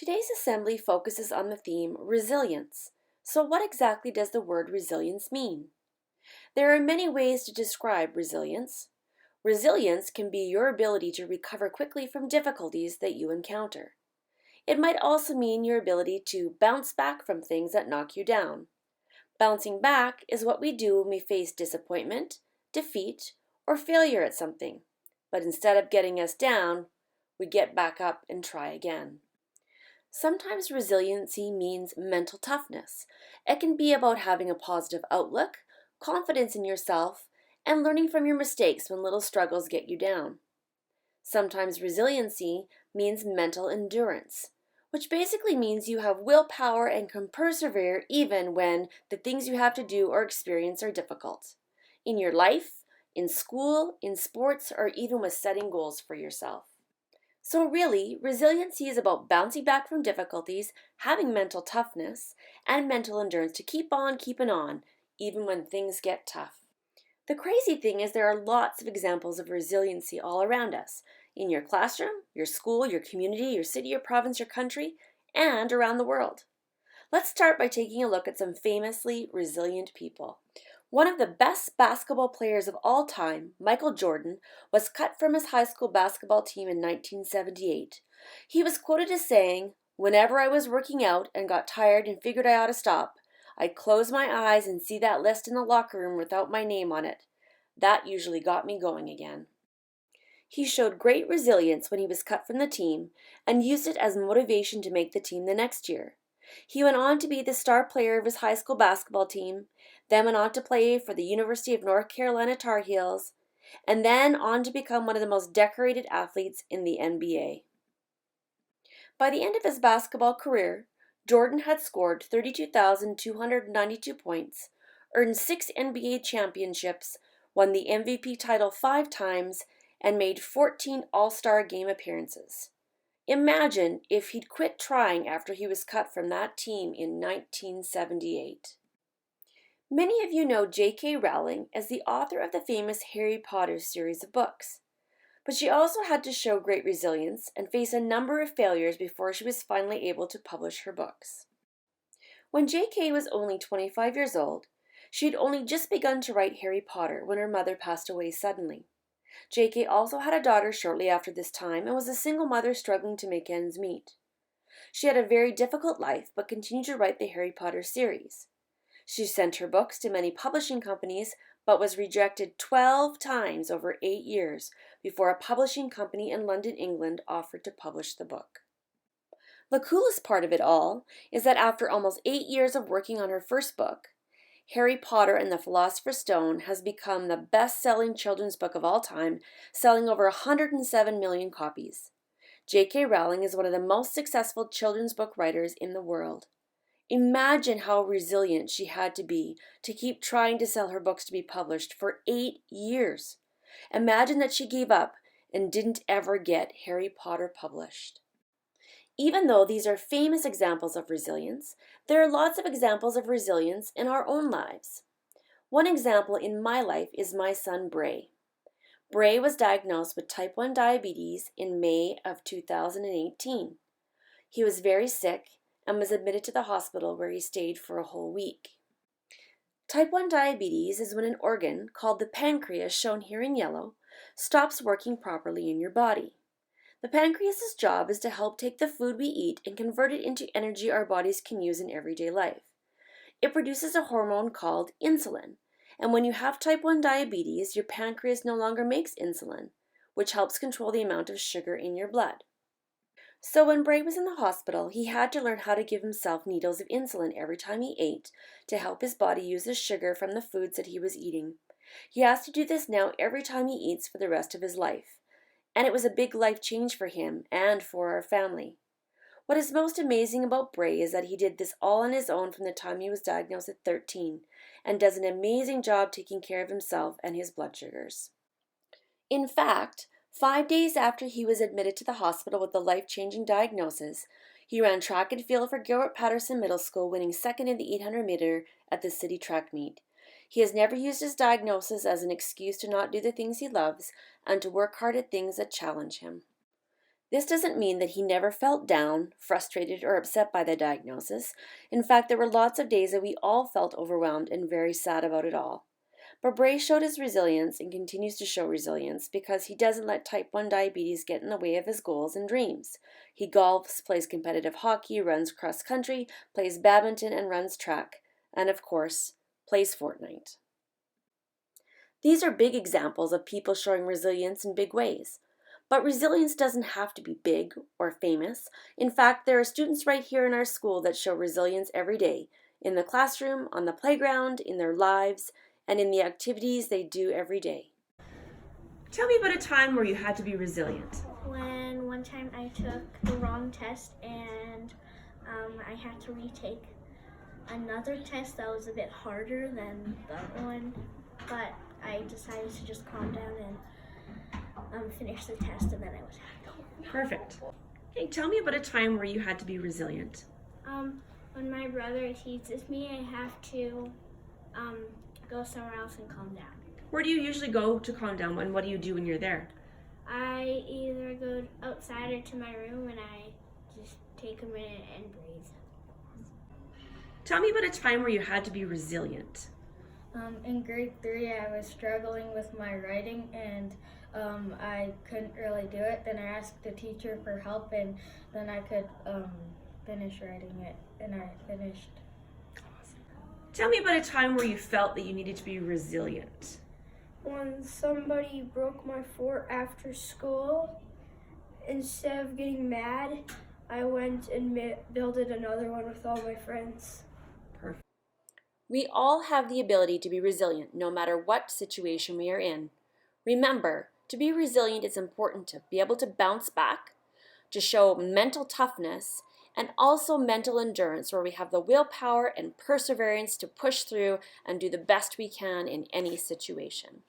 Today's assembly focuses on the theme resilience. So, what exactly does the word resilience mean? There are many ways to describe resilience. Resilience can be your ability to recover quickly from difficulties that you encounter. It might also mean your ability to bounce back from things that knock you down. Bouncing back is what we do when we face disappointment, defeat, or failure at something. But instead of getting us down, we get back up and try again. Sometimes resiliency means mental toughness. It can be about having a positive outlook, confidence in yourself, and learning from your mistakes when little struggles get you down. Sometimes resiliency means mental endurance, which basically means you have willpower and can persevere even when the things you have to do or experience are difficult. In your life, in school, in sports, or even with setting goals for yourself. So, really, resiliency is about bouncing back from difficulties, having mental toughness, and mental endurance to keep on keeping on, even when things get tough. The crazy thing is, there are lots of examples of resiliency all around us in your classroom, your school, your community, your city, your province, your country, and around the world. Let's start by taking a look at some famously resilient people. One of the best basketball players of all time, Michael Jordan, was cut from his high school basketball team in 1978. He was quoted as saying, "Whenever I was working out and got tired and figured I ought to stop, I'd close my eyes and see that list in the locker room without my name on it. That usually got me going again." He showed great resilience when he was cut from the team and used it as motivation to make the team the next year. He went on to be the star player of his high school basketball team, then went on to play for the University of North Carolina Tar Heels, and then on to become one of the most decorated athletes in the NBA. By the end of his basketball career, Jordan had scored 32,292 points, earned 6 NBA championships, won the MVP title 5 times, and made 14 All-Star game appearances. Imagine if he'd quit trying after he was cut from that team in 1978. Many of you know J.K. Rowling as the author of the famous Harry Potter series of books. But she also had to show great resilience and face a number of failures before she was finally able to publish her books. When J.K. was only 25 years old, she had only just begun to write Harry Potter when her mother passed away suddenly. J.K. also had a daughter shortly after this time and was a single mother struggling to make ends meet. She had a very difficult life but continued to write the Harry Potter series. She sent her books to many publishing companies but was rejected 12 times over 8 years before a publishing company in London, England offered to publish the book. The coolest part of it all is that after almost 8 years of working on her first book, Harry Potter and the Philosopher's Stone has become the best-selling children's book of all time, selling over 107 million copies. J.K. Rowling is one of the most successful children's book writers in the world. Imagine how resilient she had to be to keep trying to sell her books to be published for 8 years. Imagine that she gave up and didn't ever get Harry Potter published. Even though these are famous examples of resilience, there are lots of examples of resilience in our own lives. One example in my life is my son Bray. Bray was diagnosed with type 1 diabetes in May of 2018. He was very sick and was admitted to the hospital where he stayed for a whole week. Type 1 diabetes is when an organ, called the pancreas shown here in yellow, stops working properly in your body. The pancreas's job is to help take the food we eat and convert it into energy our bodies can use in everyday life. It produces a hormone called insulin, and when you have type 1 diabetes, your pancreas no longer makes insulin, which helps control the amount of sugar in your blood. So when Bray was in the hospital, he had to learn how to give himself needles of insulin every time he ate to help his body use the sugar from the foods that he was eating. He has to do this now every time he eats for the rest of his life. And it was a big life change for him and for our family. What is most amazing about Bray is that he did this all on his own from the time he was diagnosed at 13 and does an amazing job taking care of himself and his blood sugars. In fact, 5 days after he was admitted to the hospital with the life-changing diagnosis, he ran track and field for Gilbert Patterson Middle School, winning second in the 800 meter at the city track meet. He has never used his diagnosis as an excuse to not do the things he loves and to work hard at things that challenge him. This doesn't mean that he never felt down, frustrated, or upset by the diagnosis. In fact, there were lots of days that we all felt overwhelmed and very sad about it all. But Bray showed his resilience and continues to show resilience because he doesn't let type 1 diabetes get in the way of his goals and dreams. He golfs, plays competitive hockey, runs cross country, plays badminton, and runs track. And of course, plays Fortnite. These are big examples of people showing resilience in big ways. But resilience doesn't have to be big or famous. In fact, there are students right here in our school that show resilience every day, in the classroom, on the playground, in their lives, and in the activities they do every day. Tell me about a time where you had to be resilient. When one time I took the wrong test and I had to retake another test that was a bit harder than the other one, but I decided to just calm down and finish the test, and then I was happy. Perfect. Hey, tell me about a time where you had to be resilient. When my brother teases me, I have to go somewhere else and calm down. Where do you usually go to calm down, and what do you do when you're there? I either go outside or to my room and I just take a minute and breathe. Tell me about a time where you had to be resilient. In grade 3, I was struggling with my writing and I couldn't really do it. Then I asked the teacher for help and then I could finish writing it, and I finished. Tell me about a time where you felt that you needed to be resilient. When somebody broke my fort after school, instead of getting mad, I went and builded another one with all my friends. Perfect. We all have the ability to be resilient no matter what situation we are in. Remember, to be resilient, it's important to be able to bounce back, to show mental toughness, and also mental endurance, where we have the willpower and perseverance to push through and do the best we can in any situation.